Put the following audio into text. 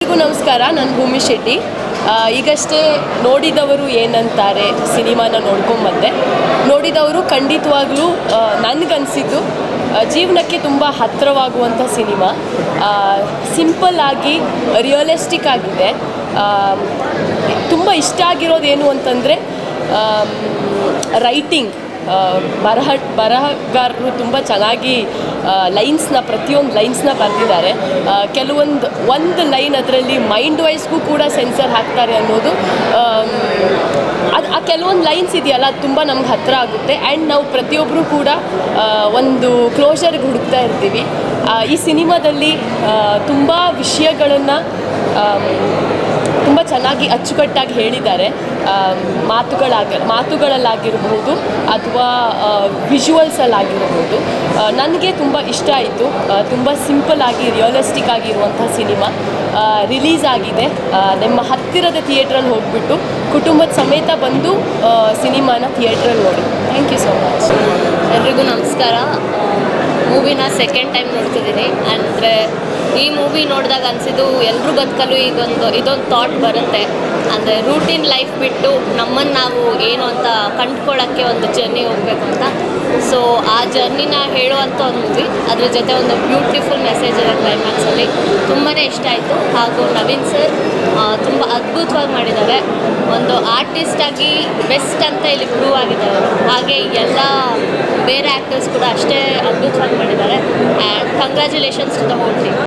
ಎಲ್ರಿಗೂ ನಮಸ್ಕಾರ. ನಾನು ಭೂಮಿ ಶೆಟ್ಟಿ. ಈಗಷ್ಟೇ ನೋಡಿದವರು ಏನಂತಾರೆ ಸಿನಿಮಾನ ನೋಡ್ಕೊಂಬಂದೆ. ನೋಡಿದವರು ಖಂಡಿತವಾಗ್ಲೂ ನನಗನ್ಸಿದ್ದು ಜೀವನಕ್ಕೆ ತುಂಬ ಹತ್ತಿರವಾಗುವಂಥ ಸಿನಿಮಾ. ಸಿಂಪಲ್ ಆಗಿ ರಿಯಲಿಸ್ಟಿಕ್ ಆಗಿದೆ. ತುಂಬ ಇಷ್ಟ ಆಗಿರೋದೇನು ಅಂತಂದರೆ ರೈಟಿಂಗ್. ಬರಹಗಾರರು ತುಂಬ ಚೆನ್ನಾಗಿ ಪ್ರತಿಯೊಂದು ಲೈನ್ಸ್ನ ಬರೆದಿದ್ದಾರೆ. ಒಂದು ಲೈನ್ ಅದರಲ್ಲಿ ಮೈಂಡ್ ವೈಸ್ಗೂ ಕೂಡ ಸೆನ್ಸರ್ ಹಾಕ್ತಾರೆ ಅನ್ನೋದು. ಆ ಕೆಲವೊಂದು ಲೈನ್ಸ್ ಇದೆಯಲ್ಲ, ಅದು ತುಂಬ ನಮ್ಗೆ ಹತ್ತಿರ ಆಗುತ್ತೆ. ಆ್ಯಂಡ್ ನಾವು ಪ್ರತಿಯೊಬ್ಬರು ಕೂಡ ಒಂದು ಕ್ಲೋಷರ್ಗೆ ಹುಡುಕ್ತಾ ಇರ್ತೀವಿ. ಈ ಸಿನಿಮಾದಲ್ಲಿ ತುಂಬ ವಿಷಯಗಳನ್ನು ತುಂಬ ಚೆನ್ನಾಗಿ ಅಚ್ಚುಕಟ್ಟಾಗಿ ಹೇಳಿದ್ದಾರೆ. ಮಾತುಗಳಲ್ಲಾಗಿರ್ಬೋದು ಅಥವಾ ವಿಜುವಲ್ಸಲ್ಲಾಗಿರ್ಬೋದು. ನನಗೆ ತುಂಬ ಇಷ್ಟ ಆಯಿತು. ತುಂಬ ಸಿಂಪಲ್ ಆಗಿ ರಿಯಲಿಸ್ಟಿಕ್ ಆಗಿರುವಂಥ ಸಿನಿಮಾ ರಿಲೀಸ್ ಆಗಿದೆ. ನಿಮ್ಮ ಹತ್ತಿರದ ಥಿಯೇಟ್ರಲ್ಲಿ ಹೋಗಿಬಿಟ್ಟು ಕುಟುಂಬದ ಸಮೇತ ಬಂದು ಸಿನಿಮಾನ ಥಿಯೇಟ್ರಲ್ಲಿ ನೋಡಿ. Thank you so much. ಎಲ್ರಿಗೂ ನಮಸ್ಕಾರ. ಮೂವಿನ ಸೆಕೆಂಡ್ ಟೈಮ್ ನೋಡ್ತಿದ್ದೀನಿ. ಅಂದರೆ ಈ ಮೂವಿ ನೋಡಿದಾಗ ಅನಿಸಿದ್ದು ಎಲ್ಲರೂ ಬದುಕಲು ಇದೊಂದು ಥಾಟ್ ಬರುತ್ತೆ. ಅಂದರೆ ರೂಟೀನ್ ಲೈಫ್ ಬಿಟ್ಟು ನಮ್ಮನ್ನು ನಾವು ಏನು ಅಂತ ಕಂಡುಕೊಳ್ಳೋಕ್ಕೆ ಒಂದು ಜರ್ನಿ ಹೋಗಬೇಕು ಅಂತ. ಸೊ ಆ ಜರ್ನಿನ ಹೇಳುವಂಥ ಒಂದು ಮೂವಿ. ಅದ್ರ ಜೊತೆ ಒಂದು ಬ್ಯೂಟಿಫುಲ್ ಮೆಸೇಜ್ ಇದೆ ಕ್ಲೈಮ್ಯಾಕ್ಸಲ್ಲಿ. ತುಂಬಾ ಇಷ್ಟ ಆಯಿತು. ಹಾಗೂ ನವೀನ್ ಸರ್ ತುಂಬ ಅದ್ಭುತವಾಗಿ ಮಾಡಿದ್ದಾರೆ. ಒಂದು ಆರ್ಟಿಸ್ಟಾಗಿ ಬೆಸ್ಟ್ ಅಂತ ಇಲ್ಲಿ ಪ್ರೂವ್ ಆಗಿದ್ದಾರೆ ಅವರು. ಹಾಗೆ ಎಲ್ಲ ಬೇರೆ ಆ್ಯಕ್ಟರ್ಸ್ ಕೂಡ ಅಷ್ಟೇ ಅದ್ಭುತವಾಗಿ ಮಾಡಿದ್ದಾರೆ. And congratulations to the whole team.